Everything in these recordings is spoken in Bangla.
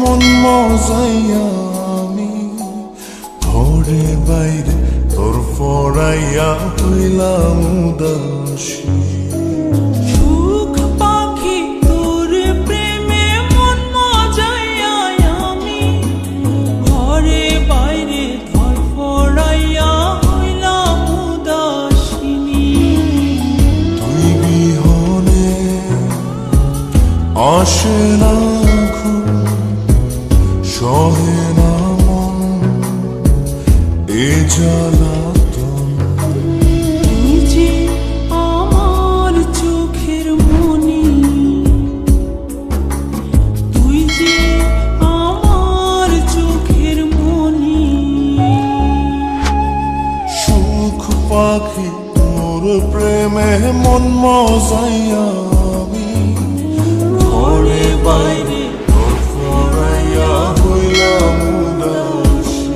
মন মজাইয়া আমি ঘরে বাইরে তোর ফরাইয়া হইলাম উদাসী। সুখ পাখি তোর প্রেমে মন মজাইয়া আমি ঘরে বাইরে তোর ফরাইয়া হইলাম উদাসিনী। তুই বিহনে আসে না ঘুম, সহে না মন এ জ্বালাতন। তুই যে আমার চোখের মনি, তুই যে আমার চোখের মনি। সুখ পাখি তোর প্রেমে মন মজাইয়া আমি ঘরে বাইরে তোর ফরাইয়া হইলাম উদাসী।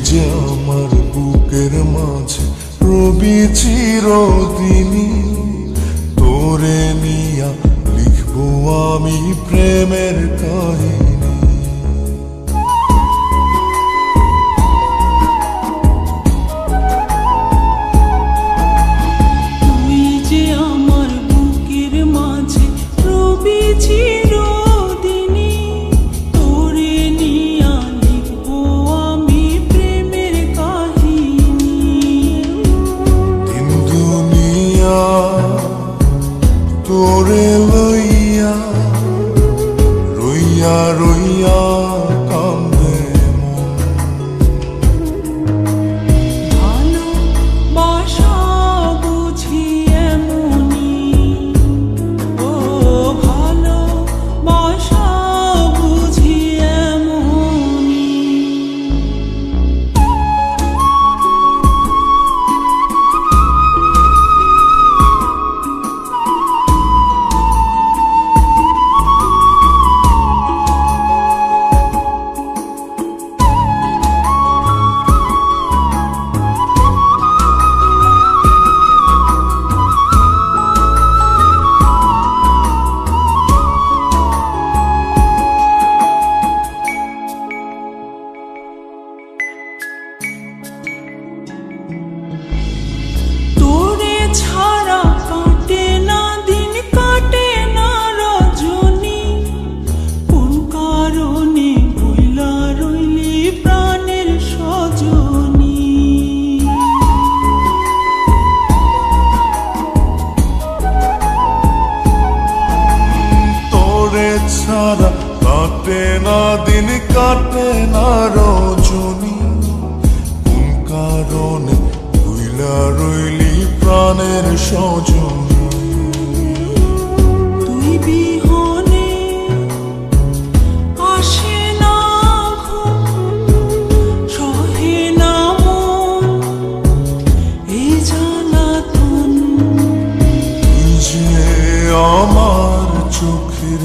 যে আমার বুকের মাঝে রবি চিরদিনী, তোরে নিয়া লিখবো আমি প্রেমের কাহিনী। তুই যে আমার বুকের মাঝে রবি চিরদিনী, তোরে নিয়া লিখবো আমি প্রেমের কাহিনী। তিন দুনিয়া তোরে লইয়া রইয়া রইয়া কান্দে মন। ভালোবাসা বুঝি এমনি, ও ভালোবাসা বুঝি এমনি। তোরে ছাড়া কাটে না দিন, কাটে না রজনী। কোন কারণে ভুইলা রইলি প্রাণের সজনী। তোরে ছাড়া কাটে না দিন, কাটে না রজনী। কোন কারণে ভুইলা রইলি প্রাণের সজনী। তুই বিহনে আসে না ঘুম, সহে না মন এই জ্বালাতন। তুই যে আমার চোখের